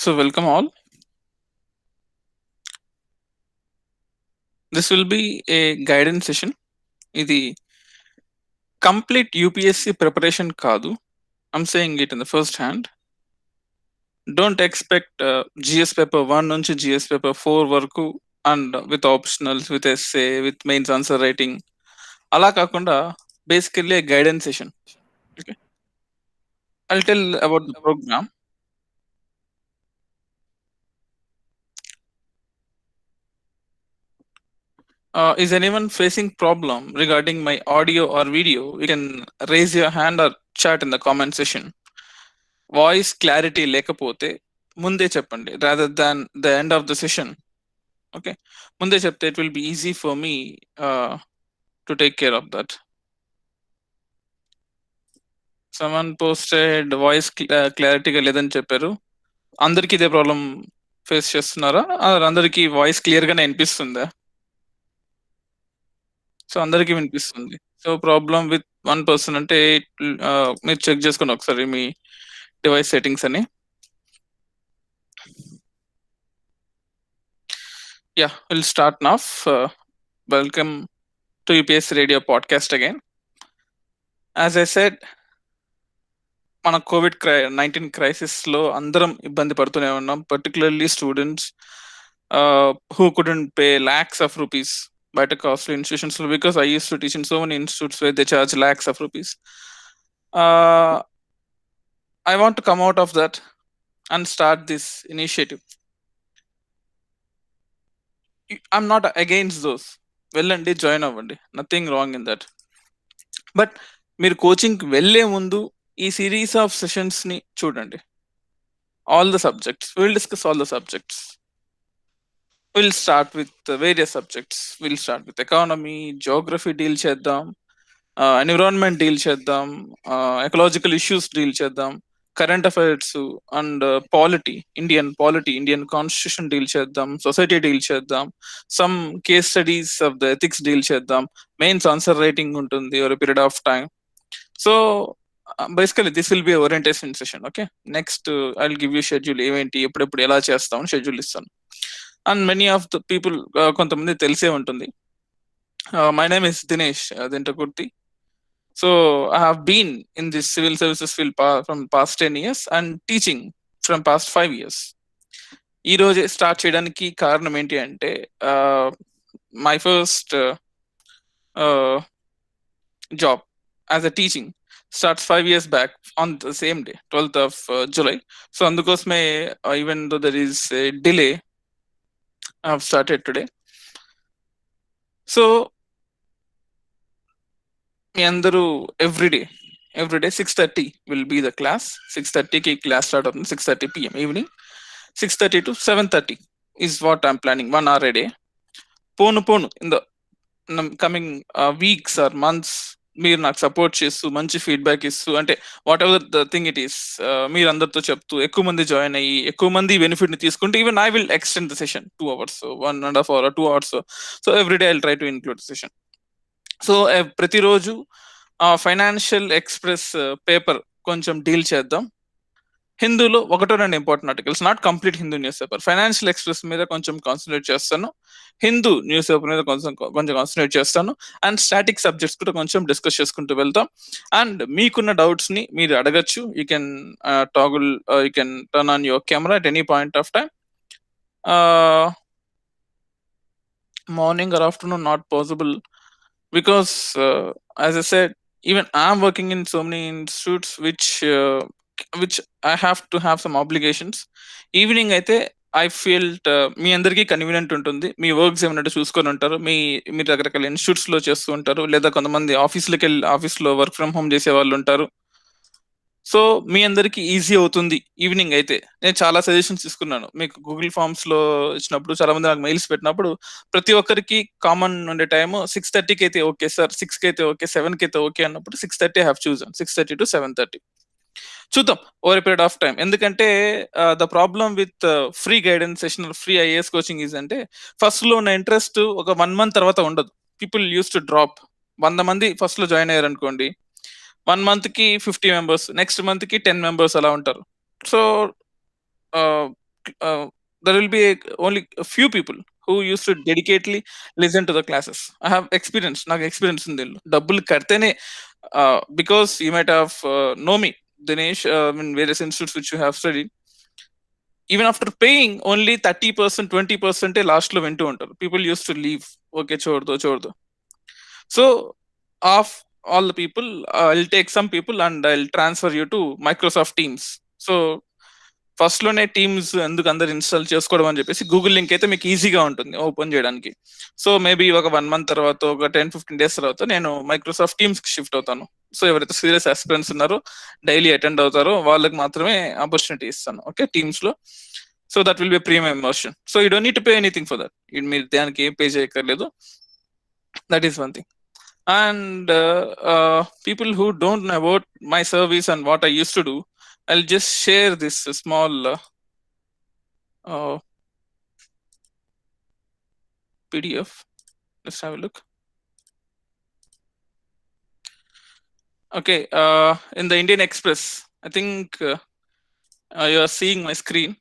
So, welcome all. This will be a guidance session. Idi complete UPSC preparation kaadu. I'm saying it in the first hand. Don't expect GS paper 1 nunchi GS paper 4 వరకు and with optionals, with essay, with mains answer writing. అలా కాకుండా basically a guidance session. Okay. I'll tell about the program. Is anyone facing problem regarding my audio or video? You can raise your hand or chat in the comment section. Voice clarity లేకపోతే ముందే చెప్పండి rather than the end of the session. Okay, ముందే చెప్తే it will be easy for me to take care of that. Someone posted voice క్లారిటీగా లేదని చెప్పారు. అందరికీ ఇదే ప్రాబ్లం ఫేస్ చేస్తున్నారా? అందరికీ వాయిస్ క్లియర్ గానే వినిపిస్తుందా? సో అందరికీ వినిపిస్తుంది. So problem with one person అంటే మీరు చెక్ చేసుకోండి ఒకసారి మీ డివైస్ సెట్టింగ్స్ అని. Yeah, we'll start now. Welcome to UPS Radio podcast again. As I said, మన COVID-19 crisis లో అందరం ఇబ్బంది పడుతూనే ఉన్నాం, particularly students who couldn't pay lakhs of rupees బయట కాస్ట్లీ ఇన్స్టిట్యూషన్స్ లో, because I used to teach in so many institutes where they charge lakhs of rupees. I want to come out of that and start this initiative. I'm not against those. వెళ్ళండి, join అవ్వండి, nothing wrong in that. But మీరు కోచింగ్కి వెళ్ళే ముందు ఈ series of sessions ని చూడండి. All the subjects will discuss, all the subjects. Will start with various subjects. Will start with economy, Geography deal చేద్దాం, ఎన్విరాన్మెంట్ డీల్ చేద్దాం, ఎకలాజికల్ ఇష్యూస్ డీల్ చేద్దాం, current affairs and polity, Indian constitution deal చేద్దాం, society deal చేద్దాం, some case studies of the ethics deal చేద్దాం, mains answer writing ఉంటుంది over period of time. So basically this will be orientation session. Okay, next I will give you schedule, ఏమేంటి ఎప్పుడెప్పుడు ఎలా చేస్తామని schedule ఇస్తాను. And many of the people, కొంతమంది తెలిసే ఉంటుంది. My name is Dinesh Dintakurthi. So I have been in this civil services field from past 10 years and teaching from past 5 years. ఈ రోజే స్టార్ట్ చేయడానికి కారణం ఏంటి అంటే, my first job as a teaching starts 5 years back on the same day, 12th of July. So andukosme, even though there is a delay, I have started today. So మీ అందరూ everyday 6:30 will be the class. 6:30 కి class start అవుతుంది. 6:30 PM evening. 6:30 to 7:30 is what I'm planning, 1 hour a day. Phone in the coming weeks or months మీరు నాకు support చేస్తూ మంచి feedback ఇస్తూ, అంటే what ever the thing it is, మీరు అందరితో చెప్తూ ఎక్కువ మంది జాయిన్ అయ్యి ఎక్కువ మంది బెనిఫిట్ ని తీసుకుంటే, even I will extend the session 2 hours, 1.5 hour, 2 hours. So everyday I will try to include session. So ప్రతిరోజు ఫైనాన్షియల్ ఎక్స్ప్రెస్ పేపర్ కొంచెం డీల్ చేద్దాం. హిందూలో 1-2 important articles, not complete Hindu news paper. Financial express మీద కొంచెం concentrate చేస్తాను, Hindu news paper మీద కొంచెం concentrate చేస్తాను, and static subjects కూడా కొంచెం డిస్కస్ చేసుకుంటూ వెళ్తాం. అండ్ మీకున్న డౌట్స్ ని మీరు అడగచ్చు. You can toggle, you can turn on your camera at any point of time. Morning or afternoon not possible, because as I said, even I'm working in so many institutes which I have to have some obligations. Evening అయితే I ఫీల్ట్ మీ అందరికీ convenient ఉంటుంది. మీ works ఏమన్నట్టు చూసుకొని ఉంటారు, మీరు రకరకాల institutes లో చేస్తూ ఉంటారు, లేదా కొంతమంది ఆఫీస్లో వర్క్ ఫ్రమ్ హోమ్ చేసే వాళ్ళు ఉంటారు. సో మీ అందరికి ఈజీ అవుతుంది ఈవినింగ్ అయితే. నేను చాలా సజెషన్స్ తీసుకున్నాను, మీకు గూగుల్ ఫార్మ్స్ లో ఇచ్చినప్పుడు, చాలా మంది నాకు మెయిల్స్ పెట్టినప్పుడు, ప్రతి ఒక్కరికి కామన్ ఉండే టైం 6:30కి అయితే ఓకే సార్, 6కి అయితే ఓకే, 7కి అయితే ఓకే అన్నప్పుడు 6:30 హ్యావ్ చూసాను. 6:30 to 7:30 చూద్దాం ఓవర్ పీరియడ్ ఆఫ్ టైం. ఎందుకంటే the problem with free guidance session, free IAS coaching is అంటే, ఫస్ట్ లో ఉన్న ఇంట్రెస్ట్ ఒక 1 month తర్వాత ఉండదు. People use to drop. 100 మంది ఫస్ట్ లో జాయిన్ అయ్యారు అనుకోండి, 1 month కి 50 members, నెక్స్ట్ మంత్ కి 10 members అలా ఉంటారు. So there will be only a few people who used to dedicatedly listen to the classes. I have experience, నాకు ఎక్స్పీరియన్స్ ఉంది దీనిలో. డబ్బులు కడితేనే because you might have know me, Dinesh, in various institutes which you have studied, even after paying only 30%, 20% last లో వింటూ ఉంటారు. People used to leave. Okay, చూడదు. So of all the people, I'll take some people and I'll transfer you to Microsoft Teams. So first లోనే teams ఎందుకు అందరు install చేసుకోవడం అని చెప్పేసి గూగుల్ లింక్ అయితే మీకు ఈజీగా ఉంటుంది ఓపెన్ చేయడానికి. సో మేబీ ఒక 1 month తర్వాత, ఒక 10-15 days తర్వాత నేను మైక్రోసాఫ్ట్ టీమ్స్ కి షిఫ్ట్ అవుతాను. సో ఎవరైతే సీరియస్ ఆస్పిరెంట్స్ ఉన్నారో, డైలీ అటెండ్ అవుతారో వాళ్ళకి మాత్రమే ఆపర్చునిటీ ఇస్తాను. ఓకే, టీమ్స్ లో. So that will be premium version. So you don't need to pay anything for that. మీరు దానికి ఏం పే చేయక్కర్లేదు. That is one thing. And people who don't know about my service and what I used to do, I'll just share this small PDF. Let's have a look. Okay, in the Indian Express, I think you are seeing my screen.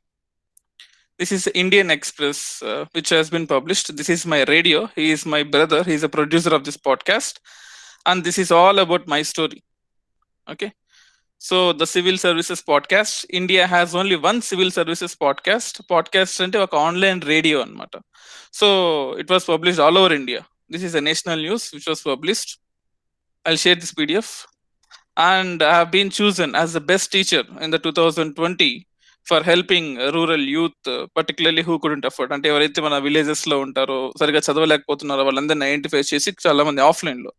This is Indian Express, which has been published. This is my radio. He is my brother. He is a producer of this podcast. And this is all about my story. Okay. So the Civil Services Podcast. India has only one Civil Services Podcast. Podcast ante oka online radio anamata. So it was published all over India. This is a national news which was published. I'll share this PDF. And I have been chosen as the best teacher in the 2020 for helping rural youth, particularly who couldn't afford. అంటే ఎవరైతే మన villages లో ఉంటారో, సరిగా చదవలేకపోతున్నారో వాళ్ళందరినీ identify చేసి చాలా మంది ఆఫ్లైన్ లో,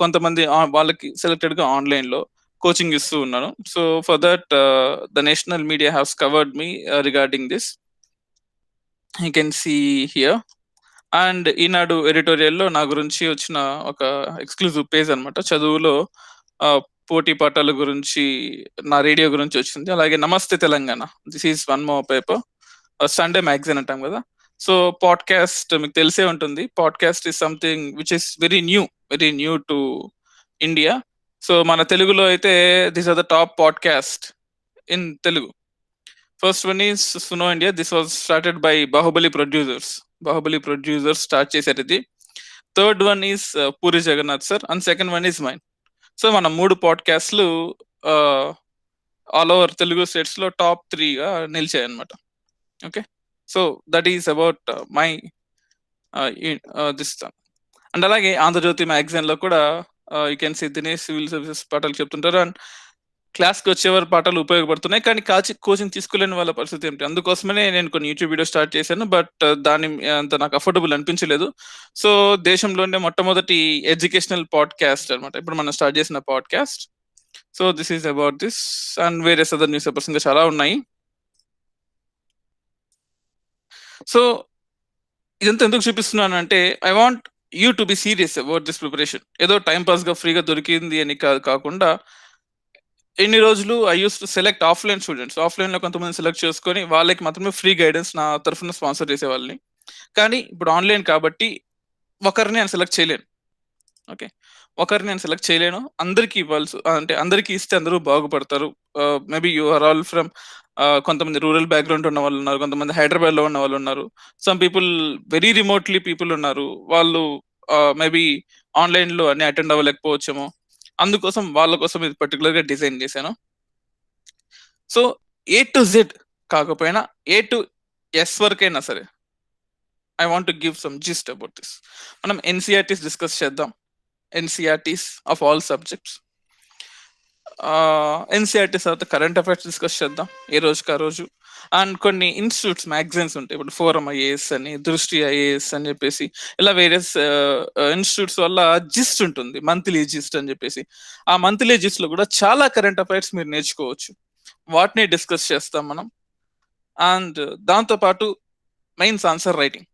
కొంతమంది వాళ్ళకి సెలెక్టెడ్ గా ఆన్లైన్ లో కోచింగ్ ఇస్తూ ఉన్నాను. So for that the national media has covered me regarding this. You can see here. And Eenadu ఎడిటోరియల్లో నా గురించి వచ్చిన ఒక ఎక్స్క్లూజివ్ పేజ్ అనమాట. చదువులో పోటీ పాఠాల గురించి, నా రేడియో గురించి వచ్చింది. అలాగే Namaste Telangana, this is one more paper. Sunday magazine అంటాం కదా. సో పాడ్కాస్ట్ మీకు తెలిసే ఉంటుంది. Podcast is something which is very new to India. So మన తెలుగులో అయితే this are the top podcast in Telugu. First one is Suno India. This was started by Baahubali producers start చేశారు ఇది. Third one is Puri Jagannadh sir. And second one is mine. So మన 3 పాడ్కాస్ట్లు all over Telugu states లో top 3గా నిలిచాయి అనమాట. Okay, so that is about my this. And అలాగే Andhra Jyothy magazine లో కూడా you can see Dinesh civil services పాఠాలు చెప్తుంటారు. అండ్ క్లాస్కి వచ్చేవారు పాఠాలు ఉపయోగపడుతున్నాయి, కానీ కోచింగ్ తీసుకోలేని వాళ్ళ పరిస్థితి ఏమిటి? అందుకోసమే నేను కొన్ని యూట్యూబ్ వీడియో స్టార్ట్ చేశాను. బట్ దాని అంత నాకు అఫోర్డబుల్ అనిపించలేదు. సో దేశంలోనే మొట్టమొదటి ఎడ్యుకేషనల్ పాడ్కాస్ట్ అనమాట ఇప్పుడు మనం స్టార్ట్ చేసిన podcast. So this is about this. And various other news papers ఇంకా చాలా ఉన్నాయి. సో ఇదంతా ఎందుకు చూపిస్తున్నాను అంటే, I want you to be serious about this preparation. ఏదో టైం పాస్ గా ఫ్రీగా దొరికింది అని కాకుండా, ఎన్ని రోజులు I use to select offline students. Offline లో కొంతమంది సెలెక్ట్ చేసుకొని వాళ్ళకి మాత్రమే ఫ్రీ గైడెన్స్ నా తరఫున స్పాన్సర్ చేసే వాళ్ళని. కానీ ఇప్పుడు ఆన్లైన్ కాబట్టి ఒకరిని నేను సెలెక్ట్ చేయలేను. ఓకే, ఒకరిని నేను సెలెక్ట్ చేయలేను. అందరికి ఇవ్వాల్సి, అంటే అందరికి ఇస్తే అందరూ బాగుపడతారు. Maybe you are all from, కొంతమంది రూరల్ బ్యాక్గ్రౌండ్ ఉన్న వాళ్ళు ఉన్నారు, కొంతమంది హైదరాబాద్ లో ఉన్న వాళ్ళు ఉన్నారు, some people very remotely people ఉన్నారు. వాళ్ళు మేబీ ఆన్లైన్ లో అన్ని అటెండ్ అవ్వలేకపోవచ్చేమో. అందుకోసం వాళ్ళ కోసం ఇది పర్టికులర్ గా డిజైన్ చేశాను. సో A to Z కాకపోయినా A to S వరకైనా సరే, I want to give some gist about this. మనం ఎన్సీఆర్టీస్ డిస్కస్ చేద్దాం. NCERTs of all subjects. NCERTs తర్వాత కరెంట్ అఫైర్స్ డిస్కస్ చేద్దాం ఏ రోజుకి ఆ రోజు. అండ్ కొన్ని ఇన్స్టిట్యూట్స్ మ్యాగజైన్స్ ఉంటాయి. ఇప్పుడు ఫోరం ఐఏఎస్ అని, దృష్టి ఐఏఎస్ అని చెప్పేసి, ఇలా వేరియస్ ఇన్స్టిట్యూట్స్ వల్ల జిస్ట్ ఉంటుంది, మంత్లీ జిస్ట్ అని చెప్పేసి. ఆ మంత్లీ జిస్ట్ లో కూడా చాలా కరెంట్ అఫైర్స్ మీరు నేర్చుకోవచ్చు. వాటిని డిస్కస్ చేస్తాం మనం. అండ్ దాంతో పాటు మెయిన్స్ ఆన్సర్ రైటింగ్.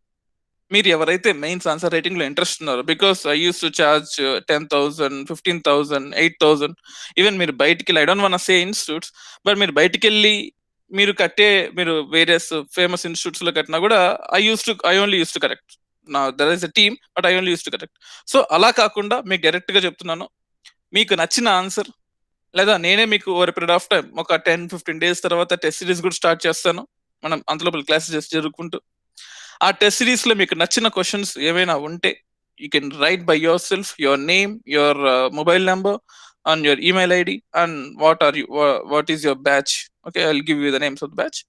మీరు ఎవరైతే మెయిన్స్ ఆన్సర్ రైటింగ్ లో ఇంట్రెస్ట్ ఉన్నారో, because I use to charge 10,000, 15,000, 8,000. Even మీరు బయటికి వెళ్ళి, I don't want say institutes, but మీరు బయటికి వెళ్ళి మీరు వేరియస్ ఫేమస్ ఇన్స్టిట్యూట్స్ లో కట్టినా కూడా I only use to correct. నా there is a team, but I only use to correct. So అలా కాకుండా మీకు డైరెక్ట్ గా చెప్తున్నాను, మీకు నచ్చిన ఆన్సర్, లేదా నేనే మీకు ఓవర్ పీరియడ్ ఆఫ్ టైం ఒక 10-15 days తర్వాత టెస్ట్ సిరీస్ కూడా స్టార్ట్ చేస్తాను. మనం అంతలోపల క్లాసెస్ జస్ట్ జరుగుకుంటూ ఆ టెస్ట్ సిరీస్ లో మీకు నచ్చిన క్వశ్చన్స్ ఏవైనా ఉంటే you can write by your self your name your mobile number and your email ID and what is your batch. Okay, I will give you the names of the batch.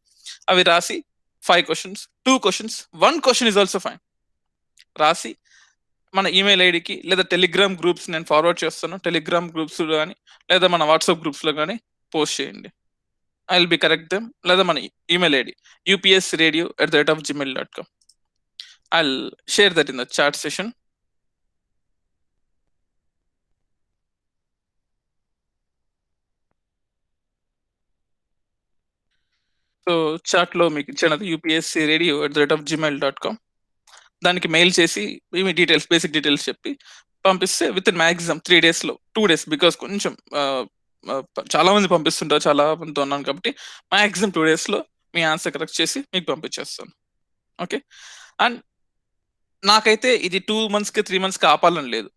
అవి రాసి 5 questions, 2 questions, 1 question is also fine రాసి మన email ఐడికి లేదా Telegram groups నేను forward చేస్తాను, Telegram groups కానీ లేదా మన వాట్సాప్ గ్రూప్స్ లో కానీ పోస్ట్ చేయండి. I will B correct them. లేదా మన email ID upsradio@gmail.com. I'll share that in the chat session. So chat లో మీకు ఇచ్చినది upsradio@gmail.com. దానికి మెయిల్ చేసి మీ డీటెయిల్స్, బేసిక్ డీటెయిల్స్ చెప్పి పంపిస్తే విత్ ఇన్ మ్యాక్సిమం 3 days లో, 2 days, బికాస్ కొంచెం చాలా మంది పంపిస్తుంటారు, చాలా మందితో ఉన్నాను కాబట్టి మ్యాక్సిమం 2 days లో మీ ఆన్సర్ కరెక్ట్ చేసి మీకు పంపించేస్తాను. ఓకే, అండ్ నాకైతే ఇది 2 months కి 3 months కి ఆపాలని లేదు.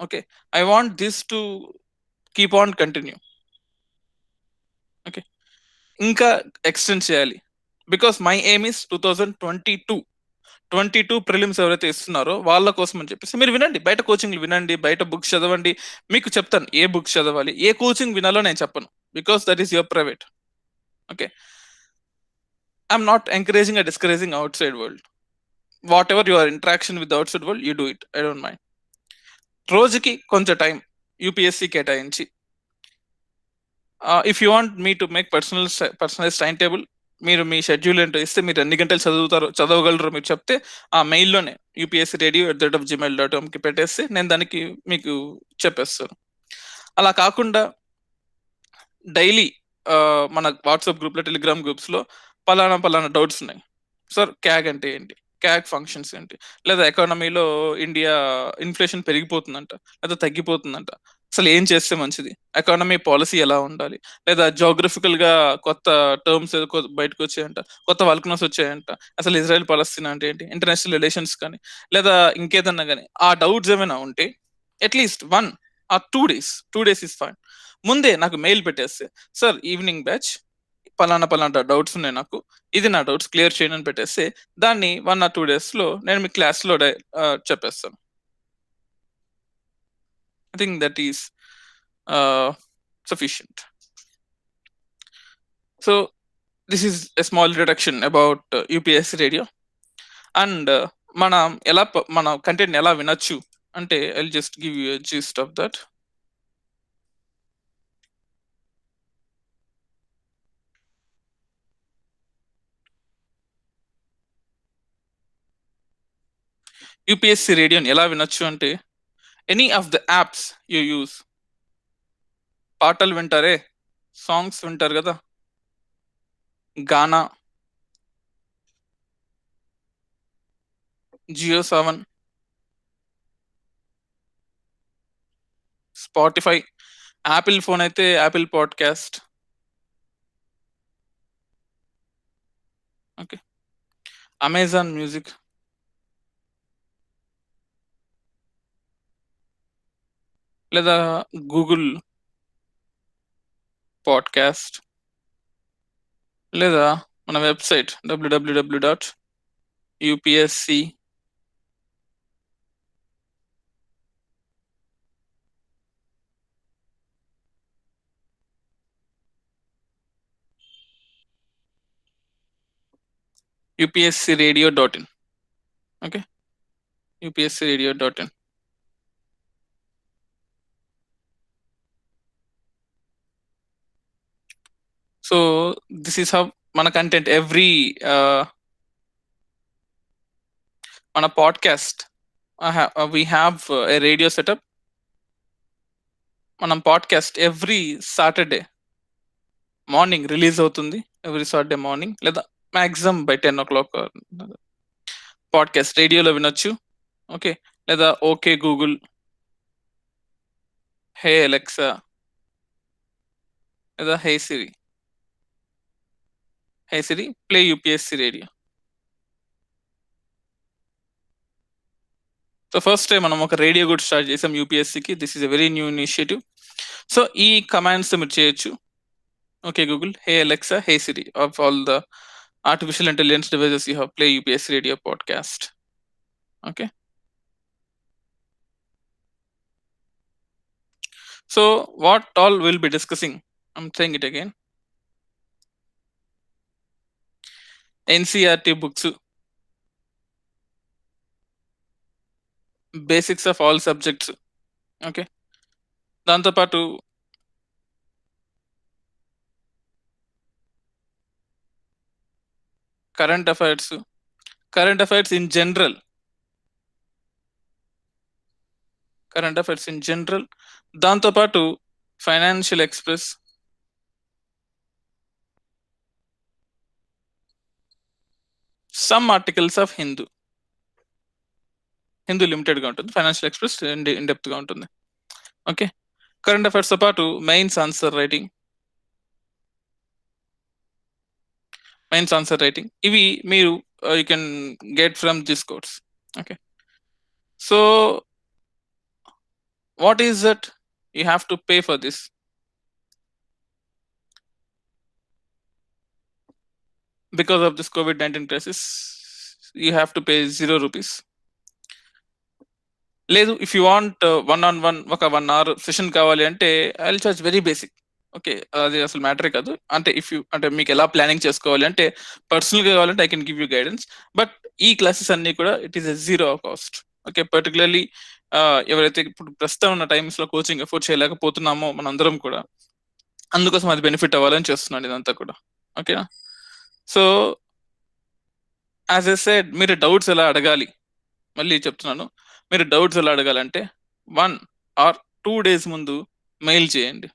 Okay, I want this to keep on continue. Okay, ఇంకా ఎక్స్టెండ్ చేయాలి. Because my aim is 2022 prelims ఎవరైతే ఇస్తున్నారో వాళ్ళ కోసం అని చెప్పేసి మీరు వినండి, బయట కోచింగ్ వినండి, బయట బుక్స్ చదవండి. మీకు చెప్తాను ఏ బుక్స్ చదవాలి, ఏ కోచింగ్ వినాలో నేను చెప్పను, because that is your private. Okay, I'm not encouraging and discouraging outside world. Whatever your interaction with outside world you do it, I don't mind. రోజుకి కొంచెం time UPSC కేటాయించి, if you want me to make personalize time table, మీరు మీ schedule ఏంటో ఇస్తే మీరు ఎన్ని గంటలు చదవగలరో మీరు చెప్తే ఆ మెయిల్లోనే upsradio@gmail.com కి పెట్టేస్తే నేను దానికి మీకు చెప్పేస్తాను. అలా కాకుండా డైలీ మన వాట్సాప్ గ్రూప్ లో, టెలిగ్రామ్ గ్రూప్స్ లో పలానా డౌట్స్ ఉన్నాయి సార్, క్యాగ్ అంటే ఏంటి, క్యాగ్ ఫంక్షన్స్ ఏంటి, లేదా ఎకానమీలో ఇండియా ఇన్ఫ్లేషన్ పెరిగిపోతుందంట లేదా తగ్గిపోతుందంట, అసలు ఏం చేస్తే మంచిది, ఎకానమీ పాలసీ ఎలా ఉండాలి, లేదా జోగ్రఫికల్ గా కొత్త టర్మ్స్ బయటకు వచ్చాయంట, కొత్త వల్కనోస్ వచ్చాయంట, అసలు ఇజ్రాయెల్ పాలస్తీనా అంటే ఏంటి, ఇంటర్నేషనల్ రిలేషన్స్ కానీ లేదా ఇంకేదన్నా కానీ ఆ డౌట్స్ ఏమైనా ఉంటే at least 1 or 2 days is fine, ముందే నాకు మెయిల్ పెట్టేస్తే సార్ ఈవినింగ్ బ్యాచ్ పలానా డౌట్స్ ఉన్నాయి నాకు, ఇది నా డౌట్స్ క్లియర్ చేయను అని పెట్టేస్తే దాన్ని 1 or 2 days లో నేను మీ క్లాస్ లో చెప్పేస్తాను. I think that is sufficient. So this is a small introduction about UPSC radio and మన కంటెంట్ ఎలా వినొచ్చు అంటే I'll just give you a gist of that. UPSC రేడియోని ఎలా వినొచ్చు అంటే any of the apps you use. పాటలు వింటారే, సాంగ్స్ వింటారు కదా, Gaana, Jio Saavn, Spotify, Apple phone అయితే Apple podcast, okay, Amazon music, లేదా గూగుల్ పాడ్కాస్ట్, లేదా మన website www.upsc upscradio.in. okay, upscradio.in. So this is how మన కంటెంట్ ఎవ్రీ మన podcast we have a radio setup. మనం podcast every Saturday morning release అవుతుంది, every Saturday morning లేదా maximum by 10 o'clock podcast రేడియోలో వినొచ్చు. Okay, లేదా ఓకే గూగుల్, హే అలెక్సా, లేదా hey Siri play UPSC radio. So first time మనం ఒక radio కూడా స్టార్ట్ చేసాం యూపీఎస్సీకి. This is a very new initiative. So ఈ కమాండ్స్ మీరు చేయొచ్చు. Okay Google, hey Alexa, hey Siri, of all the artificial intelligence devices you have play UPSC radio podcast. Okay. So what all we'll be discussing? I'm saying it again. NCERT books, basics of all subjects. Okay. దాంతో పాటు current affairs in general, దాంతో పాటు financial express, some articles of Hindu limited గా ఉంటుంది, financial express in depth గా ఉంటుంది. Okay. Current affairs తో పాటు మెయిన్స్ ఆన్సర్ రైటింగ్, ఇవి మీరు you can get from this course. Okay. So what is that you have to pay for this? Because of this COVID-19 crisis, you have to pay 0 rupees. లేదు, if you want 1-on-1 ఒక 1 hour session కావాలి అంటే I will charge very basic. Okay, అది అసలు మ్యాటరే కాదు. అంటే if you అంటే మీకు ఎలా ప్లానింగ్ చేసుకోవాలి అంటే పర్సనల్ గా కావాలంటే I can give you guidance. But ఈ క్లాసెస్ అన్ని కూడా it is a 0 cost. Okay. Particularly ఎవరైతే ఇప్పుడు ప్రస్తుతం ఉన్న టైమ్స్ లో కోచింగ్ ఎఫోర్డ్ చేయలేకపోతున్నామో మనందరం కూడా, అందుకోసం అది బెనిఫిట్ అవ్వాలని చేస్తున్నాను ఇదంతా కూడా. ఓకేనా? సో యాజ్ ఎ సెడ్, మీరు డౌట్స్ ఎలా అడగాలి, మళ్ళీ చెప్తున్నాను, మీరు డౌట్స్ ఎలా అడగాలంటే 1 or 2 days ముందు మెయిల్ చేయండి.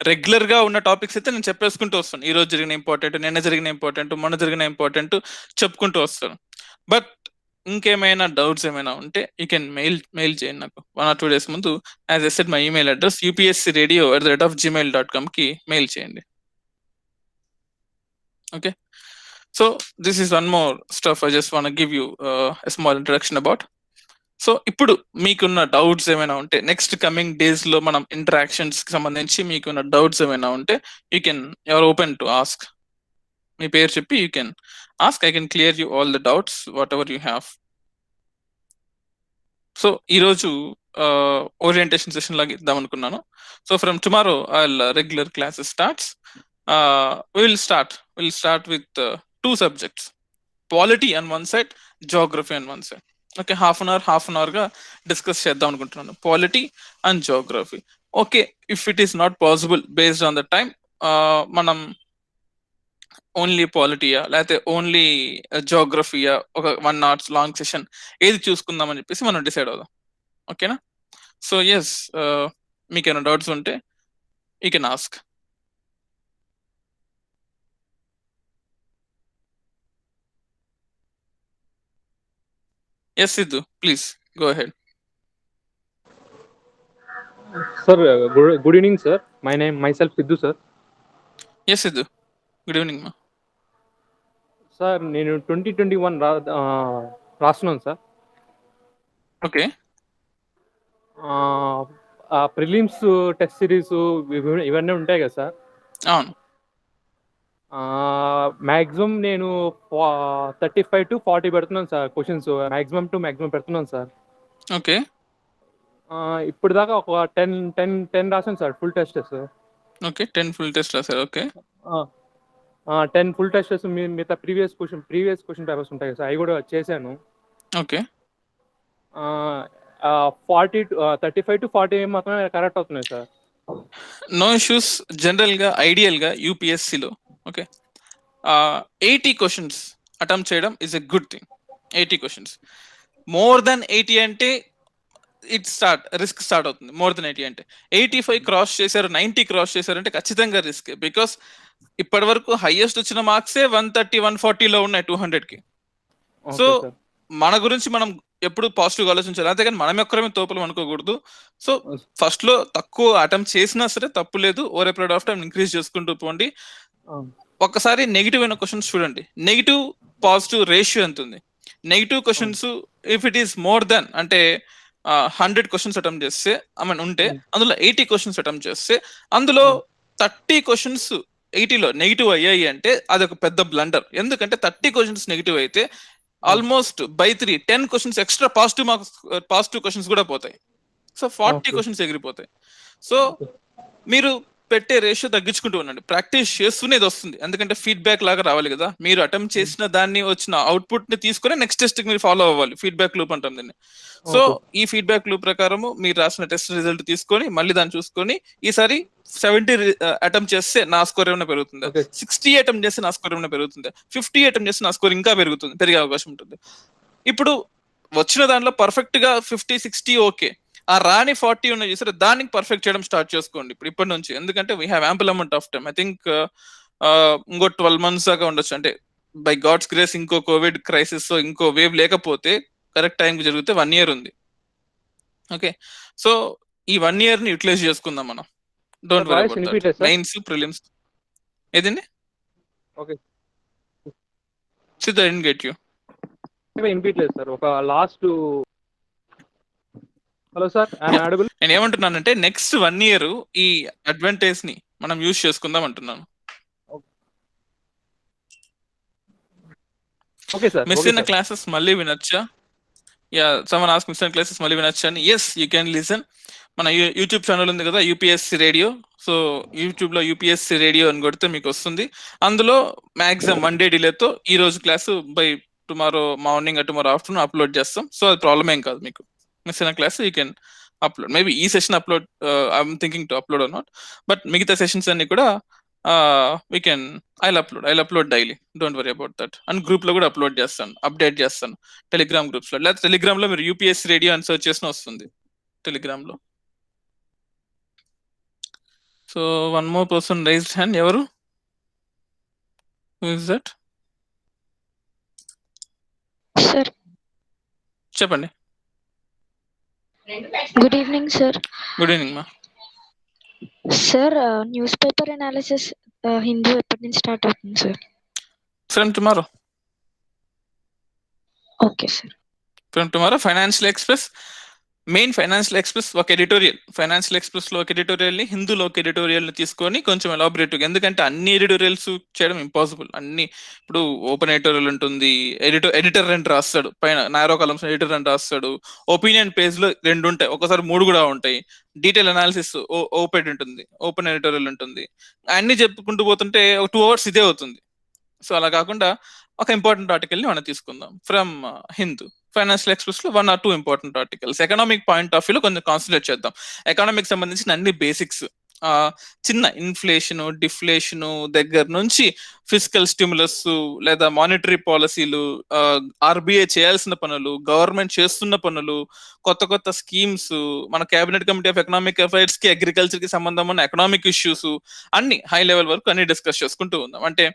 రెగ్యులర్ గా ఉన్న టాపిక్స్ అయితే నేను చెప్పేసుకుంటూ వస్తాను. ఈ రోజు జరిగిన ఇంపార్టెంట్, నిన్న జరిగిన ఇంపార్టెంట్, మొన్న జరిగిన ఇంపార్టెంట్ చెప్పుకుంటూ వస్తాను. బట్ ఇంకేమైనా డౌట్స్ ఏమైనా ఉంటే యూ కెన్ మెయిల్ చేయండి నాకు 1 or 2 days ముందు. As a said, my email address upscradio@gmail.com కి మెయిల్ చేయండి. Okay. So this is one more stuff I just want to give you a small introduction about. So ఇప్పుడు మీకున్న doubts ఏమైనా ఉంటే, next coming days లో మనం interactions కి సంబంధించి మీకున్న డౌట్స్ ఏమైనా ఉంటే you can, you're open to ask. మీ పేరు చెప్పి you can ask. I can clear you all the doubts whatever you have. So ఈరోజు ఓరియంటేషన్ సెషన్ లాగా ఇద్దాం అనుకున్నాను. So from tomorrow regular classes starts. Will start with 2 subjects, polity on one side, geography on one side. Okay, half an hour గా discuss చేద్దాం అనుకుంటున్నాను, polity and geography. Okay, if it is not possible based on the time, మనం only పాలిటీయా లేకపోతే only జోగ్రఫీయా, ఒక 1 hour long session ఏది చూసుకుందాం అని చెప్పేసి మనం డిసైడ్ అవుదాం. ఓకేనా? సో ఎస్, మీకేమైనా డౌట్స్ ఉంటే you can ask. Yes, Sidhu, please go ahead. Sir, good evening, sir. Myself Sidhu, sir. Yes, Sidhu. Good evening, ma. Sir, నేను 2021 రాస్తున్నాను sir. Okay. Prelims test series ఇవన్నీ ఉంటాయి కదా సార్. అవును. మ్యాక్సిమం నేను 35 to 40 పెడుతున్నాను సార్ క్వశ్చన్స్. మ్యాక్సిమం పెడుతున్నాను sir. Okay. ఇప్పుడు దాకా ఒక 10 రాశాను sir, full test sir. Okay, 10 full test రాశారు. ఓకే. 10 ఫుల్ టెస్ట్, మిగతా ప్రీవియస్ క్వశ్చన్ పేపర్స్ ఉంటాయి కదా సార్, అవి కూడా చేశాను. ఓకే. 35 to 40 మాత్రమే కరెక్ట్ అవుతున్నాయి సార్. No issues. జనరల్ గా ఐడియల్ గా యూపీఎస్సీలో ఓకే 80 క్వశ్చన్స్ అటెంప్ట్ చేయడం is a good thing. 80 questions, more than 80 అంటే రిస్క్ స్టార్ట్ అవుతుంది. మోర్ దెన్ 80 అంటే 85 క్రాస్ చేశారు, 90 క్రాస్ చేశారు అంటే ఖచ్చితంగా రిస్క్. బికాస్ ఇప్పటి వరకు హైయెస్ట్ వచ్చిన మార్క్సే 130, 140లో ఉన్నాయి 200కి. సో మన గురించి మనం ఎప్పుడు పాజిటివ్ ఆలోచించాలి, అంతేగాని మనం ఎక్కడమే తోపులు అనుకోకూడదు. సో ఫస్ట్ లో తక్కువ అటెంప్ట్ చేసినా సరే తప్పు లేదు, over a period of time increase చేసుకుంటూ పోండి. ఒక్కసారి నెగిటివ్ అయిన క్వశ్చన్స్ చూడండి, నెగిటివ్ పాజిటివ్ రేషియో ఎంత ఉంది. Negative questions if it is more then అంటే 100 క్వశ్చన్స్ అటెంప్ట్ చేస్తే ఉంటే అందులో 80 క్వశ్చన్స్ అటెంప్ట్ చేస్తే అందులో 30 క్వశ్చన్స్ 80లో నెగిటివ్ అయ్యాయి అంటే అదొక పెద్ద బ్లండర్. ఎందుకంటే 30 క్వశ్చన్స్ నెగిటివ్ అయితే almost by 3 10 questions extra positive questions కూడా పోతాయి. So 40 Okay. క్వశ్చన్స్ ఎగిరిపోతాయి. సో మీరు పెట్టే రేషియో తగ్గించుకుంటూ ఉండండి. ప్రాక్టీస్ చేస్తూనే ఇది వస్తుంది. ఎందుకంటే ఫీడ్బ్యాక్ లాగా రావాలి కదా. మీరు అటెంప్ట్ చేసిన దాన్ని వచ్చిన అవుట్పుట్ ని తీసుకొని నెక్స్ట్ టెస్ట్ కి మీరు ఫాలో అవ్వాలి. ఫీడ్బ్యాక్ లూప్ అంటాం దీన్ని. So Okay. ఈ ఫీడ్బ్యాక్ లూప్ ప్రకారము మీరు రాసిన టెస్ట్ రిజల్ట్ తీసుకొని మళ్ళీ దాన్ని చూసుకొని ఈసారి 70 అటెంప్ట్ చేస్తే నా స్కోర్ ఏమైనా పెరుగుతుందా, Okay. 60 అటెంప్ట్ చేస్తే నా స్కోర్ ఏమైనా పెరుగుతుందా, 50 అటెంప్ట్ చేస్తే నా స్కోర్ ఇంకా పెరిగే అవకాశం ఉంటుంది. ఇప్పుడు వచ్చిన దాంట్లో పర్ఫెక్ట్ గా 50-60 ఓకే, ఆ రాని 40 ఉన్నాయి చూసారు, దానికి పర్ఫెక్ట్ చేయడం స్టార్ట్ చేసుకోండి ఇప్పటి నుంచి. ఎందుకంటే we have ample amount of time. I think ఇంకో 12 months దాకా ఉండొచ్చు. అంటే బై గాడ్స్ గ్రేస్ ఇంకో కోవిడ్ క్రైసిస్ ఇంకో వేవ్ లేకపోతే కరెక్ట్ టైంకి జరిగితే 1 year ఉంది. ఓకే, సో ఈ 1 year ని యూటిలైజ్ చేసుకుందాం మనం. Don't worry about that. Mains prelims ఏదండి? ఓకే, సిద్ధ డెంట్ గెట్ యూ. వినిపించలేదు సార్. ఒక last. Hello sir, I'm audible. నేను ఏమంటున్నానంటే నెక్స్ట్ 1 year ఈ అడ్వాంటేజ్ ని మనం యూజ్ చేసుకుందాం అంటున్నాను. Okay sir. మిస్ అయిన క్లాసెస్ మళ్ళీ వినొచ్చా? యా, సమ్మన్ ఆస్క్ మిస్ అయిన క్లాసెస్ మళ్ళీ వినొచ్చా అని. Yes, you can listen. మన యూట్యూబ్ ఛానల్ ఉంది కదా, యూపీఎస్సీ రేడియో. సో యూట్యూబ్ లో యూపీఎస్సీ రేడియో అని కొడితే మీకు వస్తుంది. అందులో మాక్సిమం 1 day డిలేతో ఈ రోజు class by tomorrow morning tomorrow afternoon upload చేస్తాం. సో అది ప్రాబ్లం ఏం కాదు మీకు. మిస్ అయిన class you can upload. Maybe ఈ session upload I'm thinking to upload or not, but మిగతా సెషన్స్ అన్ని కూడా we can I'll upload daily. Don't worry about that. And group లో కూడా అప్లోడ్ చేస్తాను, అప్డేట్ చేస్తాను టెలిగ్రామ్ గ్రూప్స్ లో. లేదా టెలిగ్రామ్ లో మీరు యూపీఎస్సీ రేడియో అని సర్చ్ చేసిన వస్తుంది టెలిగ్రామ్ లో. So one more person raised hand. ఎవరు? Who is that? సార్, చెప్పండి. Good evening sir. Good evening మా. Sir, newspaper analysis Hindu ఎప్పటి నుంచి స్టార్ట్ అవుతుంది sir? From tomorrow. Okay sir. From tomorrow financial express, main financial express ఒక editorial, financial express లో ఒక editorial ని, హిందూలో ఒక ఎడిటోరియల్ ని తీసుకొని కొంచెం ఎలాబరేటివ్. ఎందుకంటే అన్ని ఎడిటోరియల్స్ చేయడం ఇంపాసిబుల్. అన్ని ఇప్పుడు ఓపెన్ ఎడిటోరియల్ ఉంటుంది, ఎడిటర్ అని రాస్తాడు పైన, నారో కాలమ్స్ ఎడిటర్ అని రాస్తాడు. ఒపీనియన్ పేజ్ లో 2 ఉంటాయి, ఒకసారి 3 కూడా ఉంటాయి. డీటెయిల్ అనాలిసిస్ ఓపెన్ ఉంటుంది, ఓపెన్ ఎడిటోరియల్ ఉంటుంది. అన్ని చెప్పుకుంటూ పోతుంటే ఒక 2 hours ఇదే అవుతుంది. సో అలా కాకుండా ఒక ఇంపార్టెంట్ ఆర్టికల్ ని మనం తీసుకుందాం ఫ్రమ్ హిందూ. ఫైనాన్షియల్ ఎక్స్ప్రెస్ లో 1 or 2 important articles. Economic point of వ్యూలో కొంచెం కాన్సన్ట్రేట్ చేద్దాం. ఎకనామిక్ సంబంధించిన అన్ని బేసిక్స్, చిన్న ఇన్ఫ్లేషన్ డిఫ్లేషన్ దగ్గర నుంచి ఫిజికల్ స్టిమ్యులస్ లేదా మానిటరీ పాలసీలు, ఆర్బీఐ చేయాల్సిన పనులు, గవర్నమెంట్ చేస్తున్న పనులు, కొత్త స్కీమ్స్, మన cabinet committee of economic affairs కి అగ్రికల్చర్ కి సంబంధం ఉన్న ఎకనామిక్ ఇష్యూస్ అన్ని హై లెవెల్ వరకు అన్ని డిస్కస్ చేసుకుంటూ ఉందాం. అంటే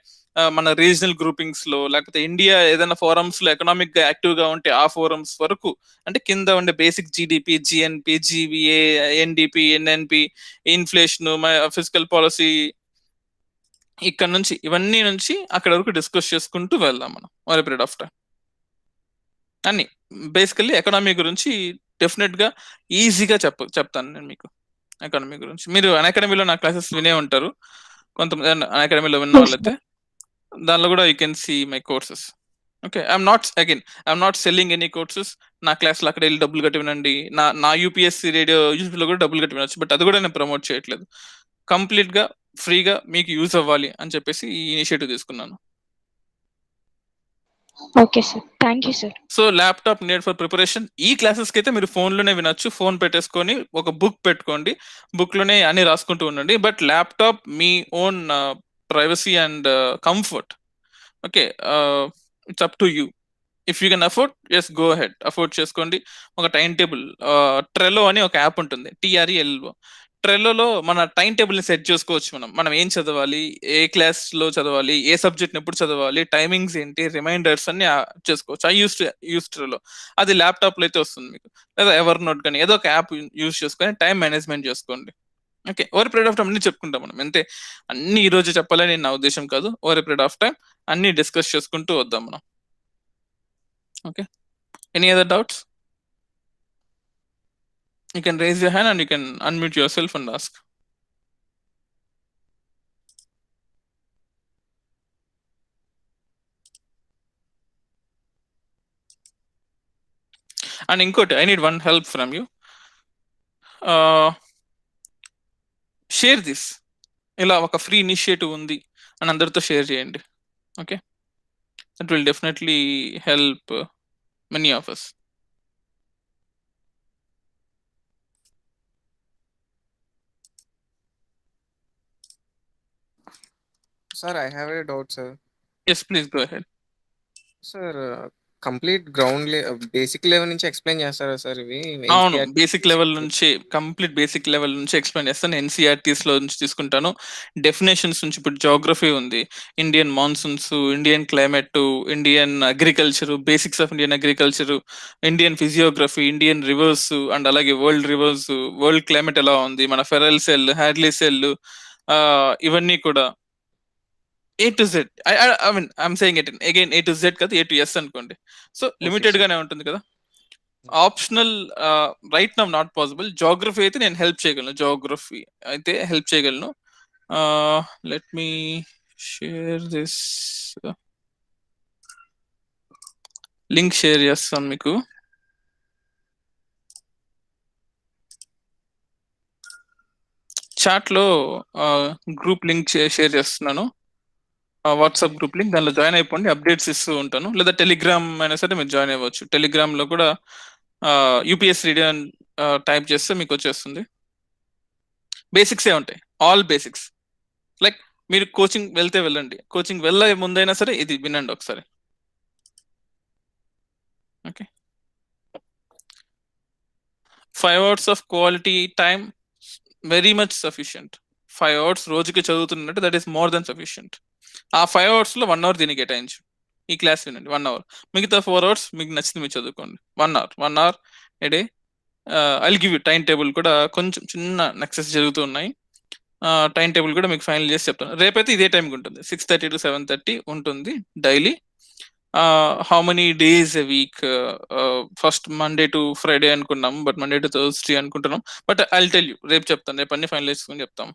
మన రీజనల్ గ్రూపింగ్స్ లో, లేకపోతే ఇండియా ఏదైనా ఫోరమ్స్ లో ఎకనామిక్ గా యాక్టివ్ గా ఉంటే ఆ ఫోరమ్స్ వరకు, అంటే కింద ఉండే basic GDP, GNP, GVA, NDP, NNP, inflation, physical policy, ఇక్కడ నుంచి ఇవన్నీ నుంచి అక్కడ వరకు డిస్కస్ చేసుకుంటూ వెళ్దాం మనం ఓవర్ పీరియడ్ ఆఫ్ టైం. అన్ని బేసికల్లీ ఎకనామీ గురించి డెఫినెట్ గా ఈజీగా చెప్తాను నేను మీకు. ఎకానమీ గురించి మీరు అకాడమీలో నా క్లాసెస్ వినే ఉంటారు. కొంతమంది అకాడమీలో విన్న వాళ్ళైతే దానిలో కూడా you can see my courses. Okay, I'm not selling any courses. నా క్లాస్లో అక్కడ వెళ్ళి డబ్బులు కట్టి వినండి, నా యూపీఎస్సీ రేడియో యూట్యూబ్లో కూడా డబ్బులు కట్టి వినొచ్చు, బట్ అది కూడా నేను ప్రమోట్ చేయట్లేదు. కంప్లీట్ గా ఫ్రీగా మీకు యూజ్ అవ్వాలి అని చెప్పేసి ఈ ఇనిషియేటివ్ తీసుకున్నాను. Okay sir, thank you sir. So laptop need for preparation. ఈ క్లాసెస్ కి అయితే మీరు ఫోన్ లోనే వినొచ్చు. ఫోన్ పెట్టేసుకొని ఒక బుక్ పెట్టుకోండి, బుక్ లోనే అన్ని రాసుకుంటూ ఉండండి. బట్ ల్యాప్టాప్ మీ own privacy and comfort. Okay, it's up to you. If you can afford, yes go ahead, afford చేసుకోండి. ఒక టైం టేబుల్, ట్రెలో అని ఒక యాప్ ఉంటుంది, TRELO. ట్రెల్లోలో మన టైం టేబుల్ ని సెట్ చేసుకోవచ్చు. మనం ఏం చదవాలి, ఏ క్లాస్ లో చదవాలి, ఏ సబ్జెక్ట్ ఎప్పుడు చదవాలి, టైమింగ్స్ ఏంటి, రిమైండర్స్ అన్ని చేసుకోవచ్చు. I use Trello. అది ల్యాప్టాప్ లో అయితే వస్తుంది మీకు. లేదా ఎవర్ నోట్ కానీ ఏదో ఒక యాప్ యూస్ చేసుకొని టైం మేనేజ్మెంట్ చేసుకోండి. Okay, over period of time అన్ని చెప్పుకుంటాం మనం. అంతే, అన్ని ఈ రోజు చెప్పాలని నా ఉద్దేశం కాదు. ఓవర్ పీరియడ్ ఆఫ్ టైం అన్ని డిస్కస్ చేసుకుంటూ వద్దాం మనం. Okay, any other doubts? You can raise your hand and you can unmute yourself and ask. And ఇంకోటి, I need one help from you. Share this, ఇలా ఒక ఫ్రీ ఇనిషియేటివ్ ఉంది అని అందరితో షేర్ చేయండి. Okay, that will definitely help many of us. Sir, I have a doubt, sir. Yes, please go ahead. Sir, complete basic level నుంచి explain చేస్తారా sir ఇవి? అవును, NCERT బేసిక్ లెవెల్ నుంచి, కంప్లీట్ బేసిక్ లెవెల్ నుంచి explain చేస్తాను. NCERTs లో నుంచి తీసుకుంటాను, డెఫినేషన్స్ నుంచి. ఇప్పుడు జాగ్రఫీ ఉంది, Indian monsoons, Indian climate, Indian agriculture, basics of Indian agriculture, Indian physiography, Indian rivers, and అలాగే వరల్డ్ రివర్స్, వరల్డ్ క్లైమేట్ ఎలా ఉంది, మన ఫెరల్ సెల్, హ్యాడ్లీ సెల్, ఇవన్నీ కూడా A to Z. I mean I'm saying it again, A to Z కదా, A to S అనుకోండి. So limited sir. గానే ఉంటుంది కదా. Optional right now not possible. Geography అయితే నేను హెల్ప్ చేయగలను, జాగ్రఫీ అయితే హెల్ప్ చేయగలను. Let me share this link, share చేస్తాను మీకు. చాట్ లో గ్రూప్ లింక్ షేర్ చేస్తున్నాను, వాట్సాప్ గ్రూప్ లింక్. దానిలో జాయిన్ అయిపోండి, అప్డేట్స్ ఇస్తూ ఉంటాను. లేదా టెలిగ్రామ్ అయినా సరే మీరు జాయిన్ అవ్వచ్చు. టెలిగ్రామ్ లో కూడా యూపీఎస్ రీడియో అని టైప్ చేస్తే మీకు వచ్చేస్తుంది. బేసిక్సే ఉంటాయి, ఆల్ బేసిక్స్. లైక్ మీరు కోచింగ్ వెళ్తే వెళ్ళండి, కోచింగ్ వెళ్ళే ముందైనా సరే ఇది వినండి ఒకసారి. Okay, 5 hours of quality time very much sufficient. 5 hours రోజుకి చదువుతున్నట్టు, that is more than sufficient. ఆ 5 hours లో 1 hour దీనికి కేటాయించు, ఈ క్లాస్ వినండి 1 hour. మిగతా 4 hours మీకు నచ్చింది మీరు చదువుకోండి. 1 hour A day. I give you time table కూడా, కొంచెం చిన్న నెక్సెస్ జరుగుతూ ఉన్నాయి. టైం టేబుల్ కూడా మీకు ఫైనల్ చేసి చెప్తాను. రేపైతే ఇదే టైంకి ఉంటుంది, 6:30 to 7:30 ఉంటుంది daily. How many days a week? First Monday to Friday అనుకున్నాం, బట్ మండే టు థర్స్డే అనుకుంటున్నాం. బట్ ఐ టెల్ యూ, రేపు చెప్తాను, రేపు అన్ని ఫైనల్ చేసుకుని చెప్తాం.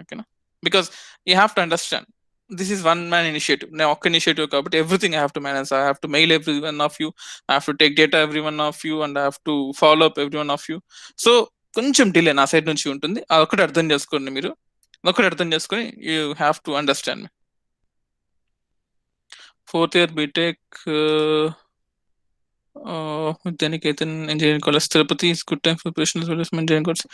ఓకేనా? Because you have to understand, this is one man initiative. నేను ఒక్క ఇనిషియేటివ్ కాబట్టి everything I have to manage. I have to mail every one of you, I have to take data every one of you, and I have to follow up every one of you. So కొంచెం delay నా side నుంచి ఉంటుంది, అదొకటి అర్థం చేసుకోండి మీరు. ఒకటి అర్థం చేసుకొని you have to understand me. 4th year BTech Vidyanikethan engineering college Tirupati is good time for preparation engineering course.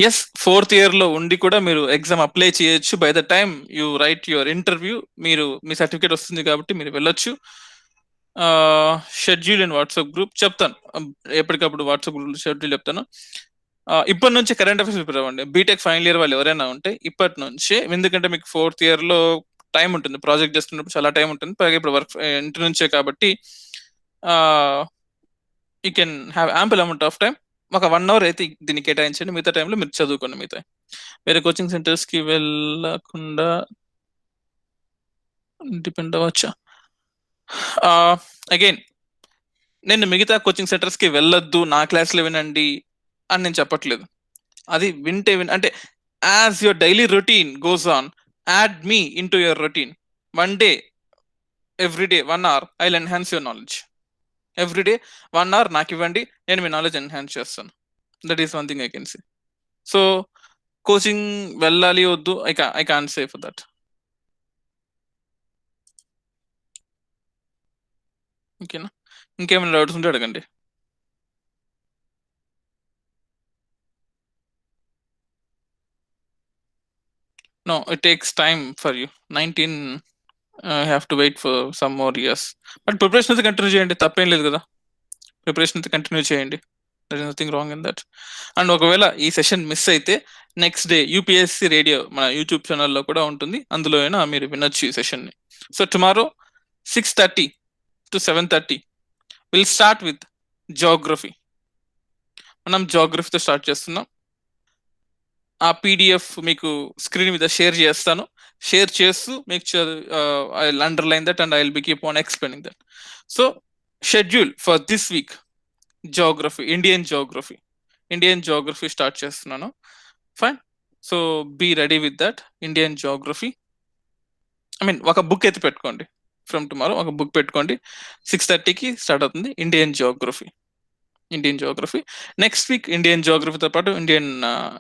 Yes, 4th year లో ఉండి కూడా మీరు ఎగ్జామ్ అప్లై చేయొచ్చు. By the time you write your interview, మీరు మీ సర్టిఫికేట్ వస్తుంది కాబట్టి మీరు వెళ్ళొచ్చు. షెడ్యూల్ ఇన్ వాట్సాప్ గ్రూప్ చెప్తాను, ఎప్పటికప్పుడు వాట్సాప్ గ్రూప్ షెడ్యూల్ చెప్తాను. ఇప్పటి నుంచి కరెంట్ అఫైర్స్ ప్రిపేర్ అవ్వండి. బీటెక్ ఫైనల్ ఇయర్ వాళ్ళు ఎవరైనా ఉంటే ఇప్పటి నుంచే, ఎందుకంటే మీకు 4th year లో టైం ఉంటుంది, ప్రాజెక్ట్ చేస్తున్నప్పుడు చాలా టైం ఉంటుంది. పైగా ఇప్పుడు వర్క్ ఇంటి నుంచే కాబట్టి you can have ample amount of time. ఒక 1 hour అయితే దీన్ని కేటాయించండి, మిగతా టైంలో మీరు చదువుకోండి. మిగతా వేరే కోచింగ్ సెంటర్స్ కి వెళ్ళకుండా డిపెండ్ అవ్వచ్చా? అగైన్, నేను మిగతా కోచింగ్ సెంటర్స్ కి వెళ్ళొద్దు, నా క్లాస్లో వినండి అని నేను చెప్పట్లేదు. అది వింటే అంటే as your daily routine goes on, add me in to your routine. 1 day every day 1 hour I will enhance your knowledge. Every day 1 hour నాకు ఇవ్వండి, నేను మీ నాలెడ్జ్ ఎన్హాన్స్ చేస్తాను. That is one thing I can say. So coaching వెళ్ళాలి వద్దు, I can't say for that. ఓకేనా? ఇంకేమైనా doubts ఉంటే అడగండి. No, it takes time for you. 19 have to wait for some more years. But preparation అయితే continue చేయండి, తప్పేం లేదు కదా. ప్రిపరేషన్ అయితే కంటిన్యూ చేయండి, there is nothing wrong in that. And ఒకవేళ ఈ సెషన్ మిస్ అయితే నెక్స్ట్ డే యూపీఎస్సీ రేడియో మన యూట్యూబ్ ఛానల్లో కూడా ఉంటుంది, అందులో అయినా మీరు వినొచ్చు ఈ సెషన్ని. So tomorrow 6:30 to 7:30 will start with geography. మనం జాగ్రఫీతో స్టార్ట్ చేస్తున్నాం. ఆ పీడిఎఫ్ మీకు స్క్రీన్ మీద షేర్ చేస్తాను. షేర్ చేస్తూ మీకు I will underline that and I will be keep on explaining that. So schedule for this week geography, Indian geography start చేస్తున్నాను. Fine, so be ready with that. Indian geography, I mean ఒక book ఎత్తి పెట్టుకోండి. ఫ్రమ్ టుమారో ఒక book పెట్టుకోండి, 6:30కి start అవుతుంది Indian geography. Indian geography. Next week Indian జియోగ్రఫీతో పాటు ఇండియన్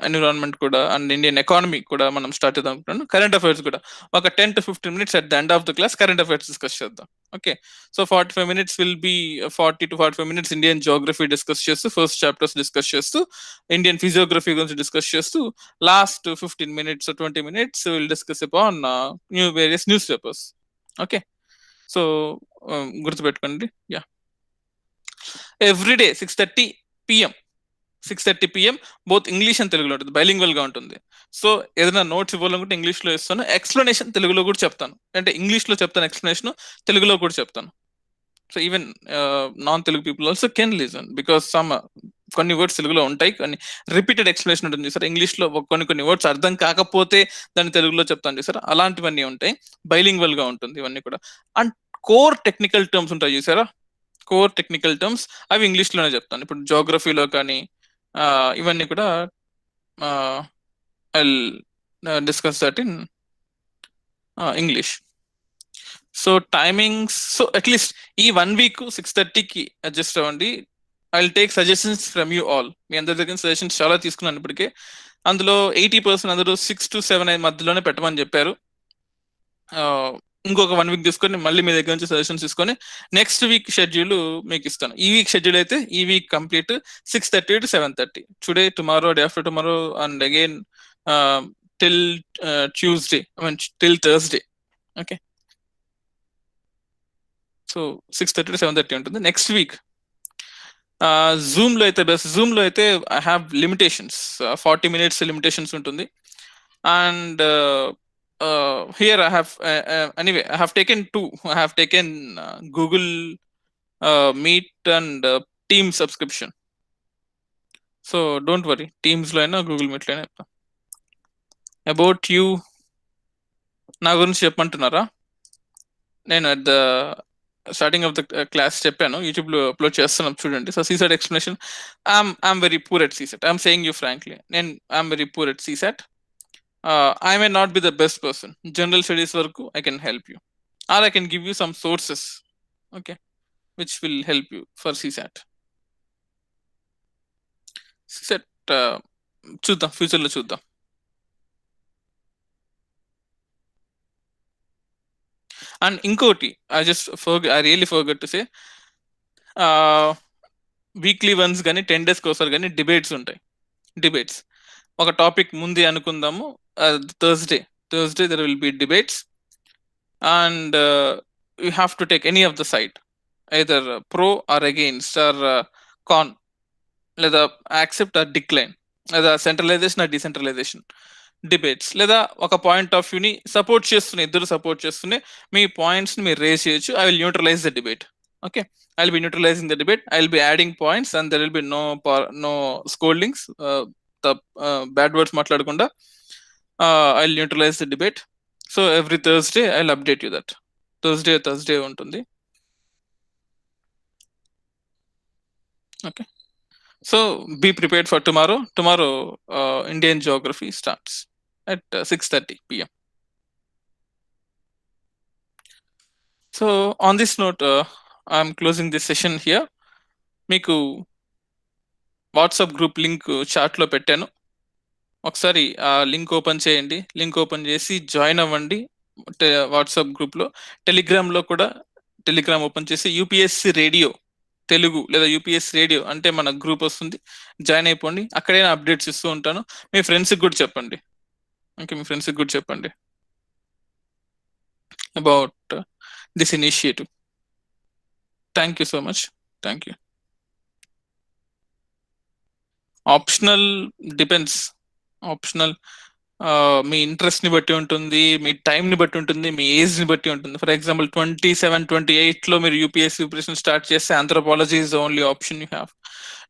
ఎన్విరాన్మెంట్ కూడా అండ్ ఇండియన్ ఎకానమీ కూడా మనం స్టార్ట్ చేద్దాం అనుకుంటున్నాను. కరెంట్ అఫైర్స్ కూడా ఒక 10 to 15 minutes at the end of the class current affairs discuss చేద్దాం. Okay, so 45 minutes will be 40 to 45 minutes Indian geography discuss చేస్తూ, ఫస్ట్ చాప్టర్స్ డిస్కస్ చేస్తూ, ఇండియన్ ఫిజియోగ్రఫీ గురించి డిస్కస్ చేస్తూ, last 15 minutes or 20 minutes will discuss upon various newspapers. Okay, so గుర్తుపెట్టుకోండి. Yeah, everyday 6:30 PM 6:30 PM both English and తెలుగులో ఉంటుంది, bilingual గా ఉంటుంది. So ఏదైనా నోట్స్ ఇవ్వాలనుకుంటే ఇంగ్లీష్ లో ఇస్తాను, ఎక్స్ప్లెనేషన్ తెలుగులో కూడా చెప్తాను. అంటే ఇంగ్లీష్ లో చెప్తాను ఎక్స్ప్లెనేషన్, తెలుగులో కూడా చెప్తాను. So even non Telugu people also can listen, because కొన్ని వర్డ్స్ తెలుగులో ఉంటాయి, కొన్ని రిపీటెడ్ ఎక్స్ప్లెనేషన్ ఉంటుంది చూసారా, ఇంగ్లీష్ లో కొన్ని వర్డ్స్ అర్థం కాకపోతే దాన్ని తెలుగులో చెప్తాను చూసారా, అలాంటివన్నీ ఉంటాయి. బైలింగ్వల్ గా ఉంటుంది ఇవన్నీ కూడా. అండ్ కోర్ టెక్నికల్ టర్మ్స్ ఉంటాయి చూసారా, కోర్ టెక్నికల్ టర్మ్స్ అవి ఇంగ్లీష్ లోనే చెప్తాను. ఇప్పుడు జోగ్రఫీలో కానీ ఇవన్నీ కూడా I discuss that in English. So timings, so at least ఈ 1 week 6:30కి అడ్జస్ట్ అవ్వండి. I will take suggestions from you all. మీ అందరి దగ్గర సజెషన్స్ చాలా తీసుకున్నాను ఇప్పటికే. అందులో 80% అందరూ 6 to 7 మధ్యలోనే పెట్టమని చెప్పారు. ఇంకొక 1 week తీసుకొని మళ్ళీ మీ దగ్గర నుంచి సజెషన్స్ తీసుకొని నెక్స్ట్ వీక్ షెడ్యూల్ మీకు ఇస్తాను. ఈ వీక్ షెడ్యూల్ అయితే ఈ week complete 6:30 to 7:30, today, tomorrow, day after tomorrow and again till Tuesday, I mean till Thursday. Okay, so 6:30 to 7:30 ఉంటుంది. నెక్స్ట్ వీక్ జూమ్ లో అయితే బెస్ట్. జూమ్ లో అయితే I have limitations, 40 minutes limitations ఉంటుంది. And here I have anyway I have taken two. I have taken Google Meet and Team subscription. So don't worry, Teams lo aina Google Meet lo aina. About you, నా గురించి చెప్పమంటున్నారా? నేను at the starting of the class చెప్పాను, YouTube లో upload చేస్తున్నాం చూడండి. So CSAT explanation, I'm very poor at CSAT. I'm saying you frankly, I'm very poor at CSAT. I may not be the best person. General studies varaku I can help you, or I can give you some sources, okay, which will help you for CSAT. CSAT చూద్దాం, future లో చూద్దాం. And ఇంకోటి, I really forgot to say, weekly once కానీ 10 days ఒకసారి కానీ debates ఉంటాయి. Debates ఒక topic ముందే అనుకుందాము. Thursday there will be debates, and you have to take any of the side, either pro or against or con, లేదా accept or decline, లేదా centralization or decentralization debates, లేదా ఒక పాయింట్ ఆఫ్ వ్యూని support చేస్తున్న ఇద్దరు support చేస్తూనే మీ points ని మీరు రేస్ చేయొచ్చు. I will neutralize the debate. Okay, I will be neutralizing the debate. I will be adding points and there will be no scoldings, bad words మాట్లాడకుండా. I'll neutralize the debate. So every Thursday I'll update you that. Thursday ఉంటుంది. Okay, so be prepared for tomorrow. Indian geography starts at 6:30 PM. So on this note, I'm closing this session here. మీకు WhatsApp group link chat లో పెట్టాను, ఒకసారి ఆ link open చేయండి. Link open చేసి join అవ్వండి WhatsApp group లో. Telegram లో కూడా టెలిగ్రామ్ ఓపెన్ చేసి UPSC రేడియో తెలుగు లేదా UPSC రేడియో అంటే మన గ్రూప్ వస్తుంది, జాయిన్ అయిపోండి. అక్కడే అప్డేట్స్ ఇస్తూ ఉంటాను. మీ ఫ్రెండ్స్కి కూడా చెప్పండి. ఓకే, మీ ఫ్రెండ్స్కి కూడా చెప్పండి about this initiative. Thank you so much. Thank you. Optional depends. Optional me interest ని బట్టి ఉంటుంది, మీ టైం ని బట్టి ఉంటుంది, మీ ఏజ్ ని బట్టి ఉంటుంది. ఫర్ ఎగ్జాంపుల్ 27, 28 లో మీరు UPSC ప్రిపరేషన్ స్టార్ట్ చేస్తే anthropology is the only option you have.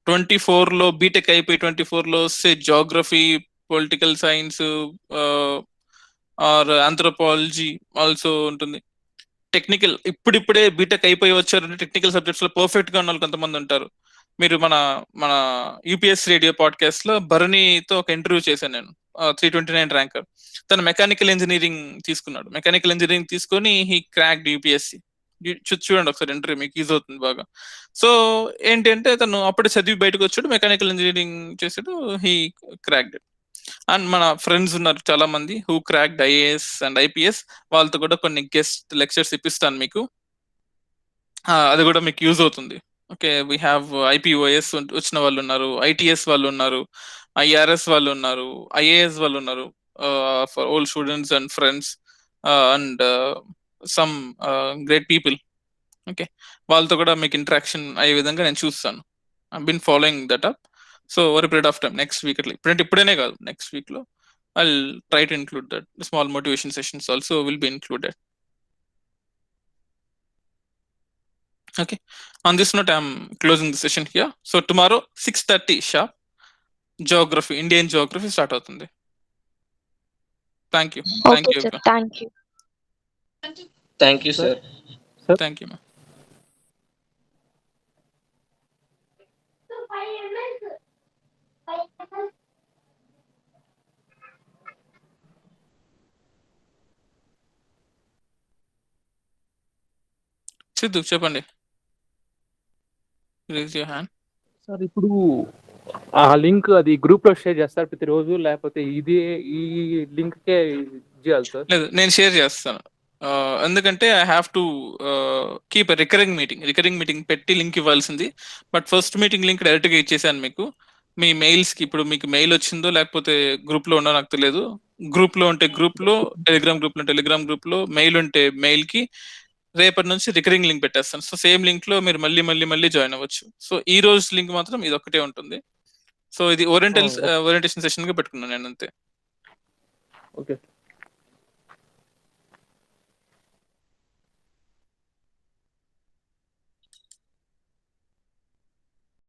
24 లో బీటెక్ అయిపోయి 24 లో వస్తే geography, political science or anthropology also ఉంటుంది. టెక్నికల్ ఇప్పుడిప్పుడే బీటెక్ అయిపోయి వచ్చారంటే టెక్నికల్ సబ్జెక్ట్స్ లో పర్ఫెక్ట్ గా ఉన్న వాళ్ళు కొంతమంది ఉంటారు. మీరు మన UPSC రేడియో పాడ్కాస్ట్ లో భరణితో ఒక ఇంటర్వ్యూ చేశాను నేను, 329 ర్యాంకర్. తను మెకానికల్ ఇంజనీరింగ్ తీసుకున్నాడు. మెకానికల్ ఇంజనీరింగ్ తీసుకొని హీ క్రాక్డ్ UPSC. చూడండి ఒకసారి ఇంటర్వ్యూ, మీకు ఈజీ అవుతుంది బాగా. సో ఏంటి అంటే తను అప్పుడే చదివి బయటకు వచ్చాడు, మెకానికల్ ఇంజనీరింగ్ చేసాడు, హీ క్రాక్డ్ ఇట్. అండ్ మన ఫ్రెండ్స్ ఉన్నారు చాలా మంది who cracked IAS and IPS, వాళ్ళతో కూడా కొన్ని గెస్ట్ లెక్చర్స్ ఇప్పిస్తాను మీకు, అది కూడా మీకు యూజ్ అవుతుంది. ఓకే, వీ హ్యావ్ ఐపీఓఎస్ వచ్చిన వాళ్ళు ఉన్నారు, ఐటీఎస్ వాళ్ళు ఉన్నారు, ఐఆర్ఎస్ వాళ్ళు ఉన్నారు, ఐఏఎస్ వాళ్ళు ఉన్నారు, for old students and friends and some great people. Okay, వాళ్ళతో కూడా మీకు ఇంటరాక్షన్ అయ్యే విధంగా నేను చూస్తాను. I been following that up. So over period of time, next week అట్లా, ఇప్పుడేనే కాదు, నెక్స్ట్ వీక్ లో I try to include that. Small motivation sessions also will be included. Okay. On this note, I'm closing the session here. So tomorrow 6:30 sharp, geography, Indian geography start అవుతుంది. Thank you. Thank okay you. Sir, thank you. Thank you sir. Thank you, ma'am. Siddhu చెప్పండి. Raise your hand. Sir ఇప్పుడు ఆ link అది group లో share చేస్తారు ప్రతిరోజు, లేకపోతే ఇది ఈ లింక్ కే చేయాలి సార్? లేదు, నేను షేర్ చేస్తాను. ఎందుకంటే I have to keep recurring meeting పెట్టి లింక్ ఇవ్వాల్సింది. బట్ ఫస్ట్ మీటింగ్ లింక్ డైరెక్ట్గా ఇచ్చేసాను మీకు. మీ మెయిల్స్కి ఇప్పుడు మీకు మెయిల్ వచ్చిందో లేకపోతే గ్రూప్లో ఉందో నాకు తెలియదు. గ్రూప్లో ఉంటే గ్రూప్లో, టెలిగ్రామ్ గ్రూప్లో, మెయిల్ ఉంటే మెయిల్కి రేపటి నుంచి రికరింగ్ లింక్ పెట్టేస్తాను. సో సేమ్ లింక్లో మీరు మళ్ళీ జాయిన్ అవ్వచ్చు. సో ఈ రోజు లింక్ మాత్రం ఇది ఒక్కటే ఉంటుంది. సో ఇది ఓరియంటేషన్ సెషన్గా పెట్టుకున్నాను నేను, అంతే. ఓకే.